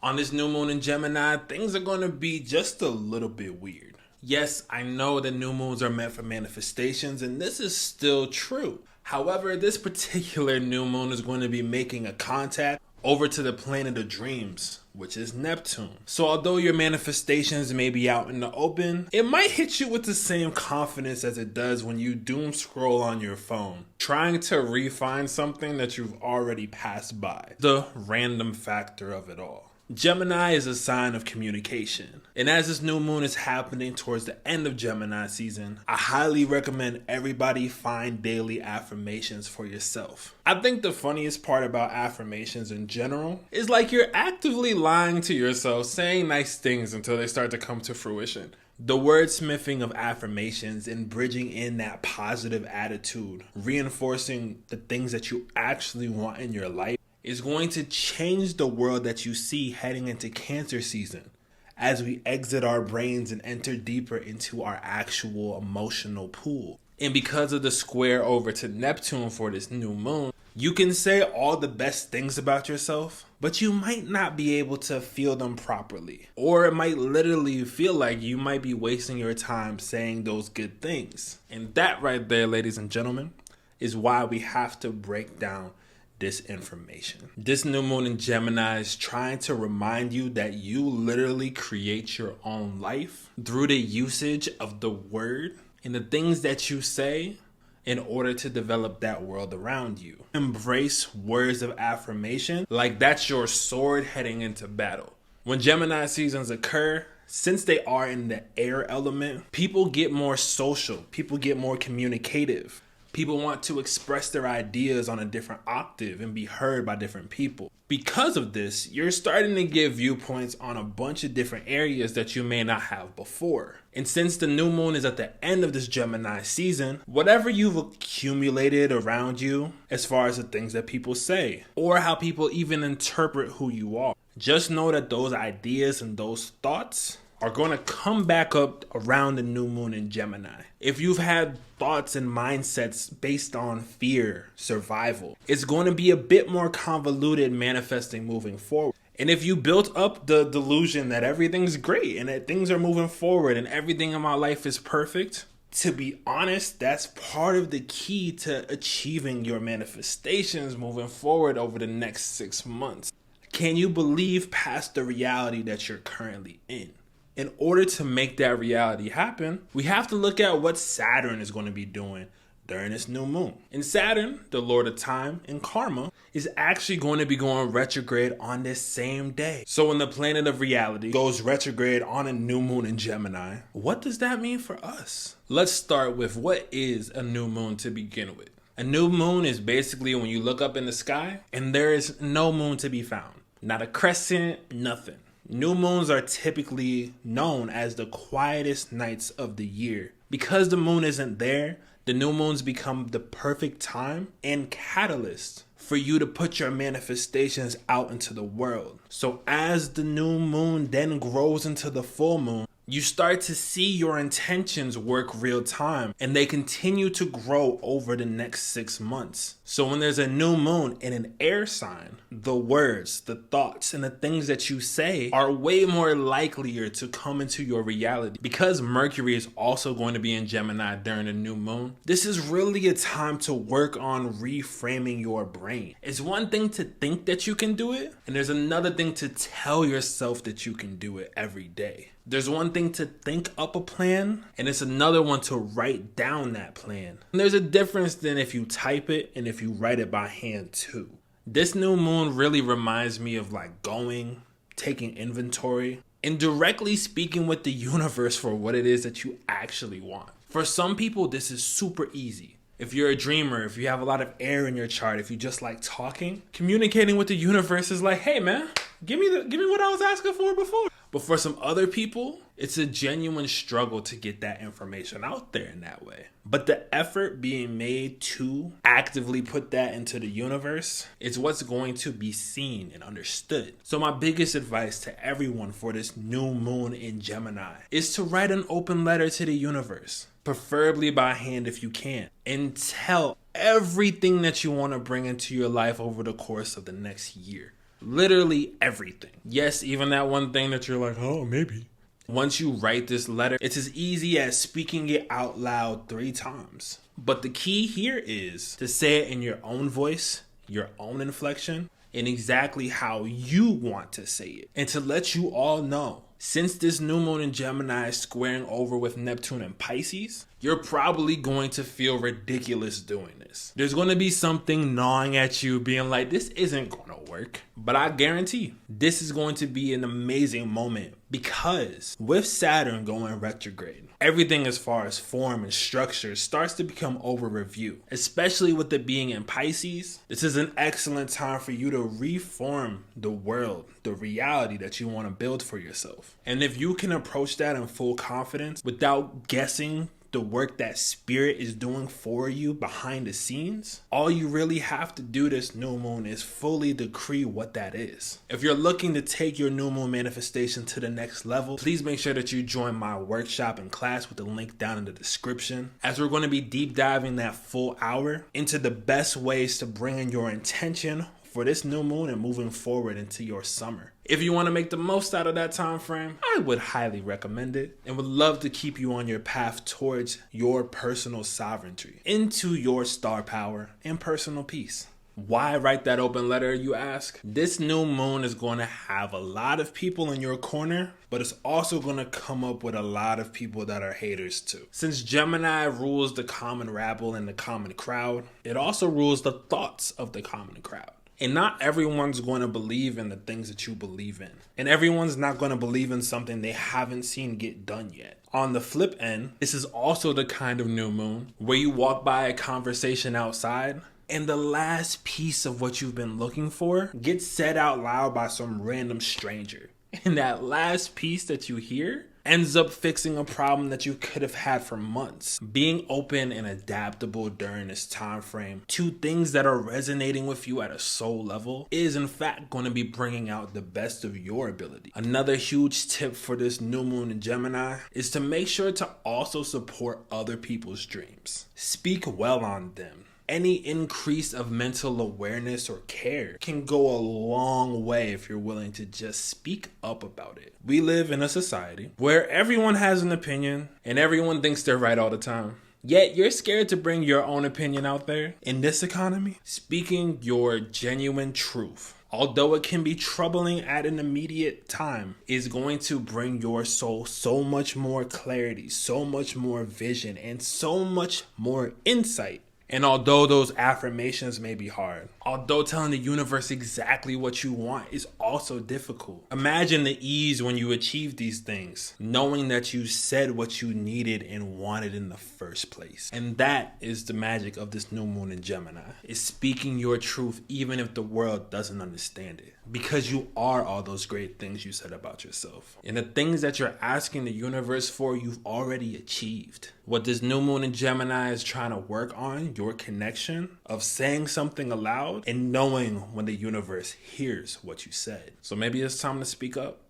On this new moon in Gemini, things are going to be just a little bit weird. Yes, I know that new moons are meant for manifestations, and this is still true. However, this particular new moon is going to be making a contact over to the planet of dreams, which is Neptune. So although your manifestations may be out in the open, it might hit you with the same confidence as it does when you doom scroll on your phone, trying to refine something that you've already passed by. The random factor of it all. Gemini is a sign of communication. And as this new moon is happening towards the end of Gemini season, I highly recommend everybody find daily affirmations for yourself. I think the funniest part about affirmations in general is like you're actively lying to yourself, saying nice things until they start to come to fruition. The wordsmithing of affirmations and bridging in that positive attitude, reinforcing the things that you actually want in your life, is going to change the world that you see heading into Cancer season as we exit our brains and enter deeper into our actual emotional pool. And because of the square over to Neptune for this new moon, you can say all the best things about yourself, but you might not be able to feel them properly. Or it might literally feel like you might be wasting your time saying those good things. And that right there, ladies and gentlemen, is why we have to break down this information. This new moon in Gemini is trying to remind you that you literally create your own life through the usage of the word and the things that you say in order to develop that world around you. Embrace words of affirmation like that's your sword heading into battle. When Gemini seasons occur, since they are in the air element, people get more social, people get more communicative. People want to express their ideas on a different octave and be heard by different people. Because of this, you're starting to get viewpoints on a bunch of different areas that you may not have before. And since the new moon is at the end of this Gemini season, whatever you've accumulated around you, as far as the things that people say, or how people even interpret who you are, just know that those ideas and those thoughts are going to come back up around the new moon in Gemini. If you've had thoughts and mindsets based on fear, survival, it's going to be a bit more convoluted manifesting moving forward. And if you built up the delusion that everything's great and that things are moving forward and everything in my life is perfect, to be honest, that's part of the key to achieving your manifestations moving forward over the next 6 months. Can you believe past the reality that you're currently in? In order to make that reality happen, we have to look at what Saturn is going to be doing during this new moon. And Saturn, the lord of time and karma, is actually going to be going retrograde on this same day. So when the planet of reality goes retrograde on a new moon in Gemini, what does that mean for us? Let's start with what is a new moon to begin with. A new moon is basically when you look up in the sky and there is no moon to be found. Not a crescent, nothing. New moons are typically known as the quietest nights of the year. Because the moon isn't there, the new moons become the perfect time and catalyst for you to put your manifestations out into the world. So as the new moon then grows into the full moon, you start to see your intentions work real time and they continue to grow over the next 6 months. So when there's a new moon in an air sign, the words, the thoughts, and the things that you say are way more likelier to come into your reality. Because Mercury is also going to be in Gemini during the new moon, this is really a time to work on reframing your brain. It's one thing to think that you can do it, and there's another thing to tell yourself that you can do it every day. There's one thing to think up a plan, and it's another one to write down that plan. And there's a difference than if you type it and if you write it by hand too. This new moon really reminds me of like going, taking inventory, and directly speaking with the universe for what it is that you actually want. For some people, this is super easy. If you're a dreamer, if you have a lot of air in your chart, if you just like talking, communicating with the universe is like, hey man, give me what I was asking for before. But for some other people, it's a genuine struggle to get that information out there in that way. But the effort being made to actively put that into the universe is what's going to be seen and understood. So my biggest advice to everyone for this new moon in Gemini is to write an open letter to the universe, preferably by hand if you can, and tell everything that you want to bring into your life over the course of the next year. Literally everything. Yes, even that one thing that you're like, oh, maybe. Once you write this letter, it's as easy as speaking it out loud 3 times. But the key here is to say it in your own voice, your own inflection, and exactly how you want to say it. And to let you all know, since this new moon in Gemini is squaring over with Neptune and Pisces, you're probably going to feel ridiculous doing this. There's going to be something gnawing at you being like, this isn't going to work. But I guarantee this is going to be an amazing moment, because with Saturn going retrograde, everything as far as form and structure starts to become over review. Especially with it being in Pisces, this is an excellent time for you to reform the world, the reality that you want to build for yourself. And if you can approach that in full confidence without guessing the work that spirit is doing for you behind the scenes, all you really have to do this new moon is fully decree what that is. If you're looking to take your new moon manifestation to the next level, please make sure that you join my workshop and class with the link down in the description, as we're going to be deep diving that full hour into the best ways to bring in your intention for this new moon and moving forward into your summer. If you want to make the most out of that time frame, I would highly recommend it, and would love to keep you on your path towards your personal sovereignty, into your star power and personal peace. Why write that open letter, you ask? This new moon is going to have a lot of people in your corner, but it's also going to come up with a lot of people that are haters too. Since Gemini rules the common rabble and the common crowd, it also rules the thoughts of the common crowd. And not everyone's going to believe in the things that you believe in. And everyone's not going to believe in something they haven't seen get done yet. On the flip end, this is also the kind of new moon where you walk by a conversation outside and the last piece of what you've been looking for gets said out loud by some random stranger. And that last piece that you hear ends up fixing a problem that you could have had for months. Being open and adaptable during this time frame to things that are resonating with you at a soul level is in fact going to be bringing out the best of your ability. Another huge tip for this new moon in Gemini is to make sure to also support other people's dreams. Speak well on them. Any increase of mental awareness or care can go a long way if you're willing to just speak up about it. We live in a society where everyone has an opinion and everyone thinks they're right all the time. Yet you're scared to bring your own opinion out there. In this economy, speaking your genuine truth, although it can be troubling at an immediate time, is going to bring your soul so much more clarity, so much more vision, and so much more insight. And although those affirmations may be hard, although telling the universe exactly what you want is also difficult, imagine the ease when you achieve these things, knowing that you said what you needed and wanted in the first place. And that is the magic of this new moon in Gemini, is speaking your truth even if the world doesn't understand it. Because you are all those great things you said about yourself. And the things that you're asking the universe for, you've already achieved. What this new moon in Gemini is trying to work on, your connection of saying something aloud and knowing when the universe hears what you said. So maybe it's time to speak up.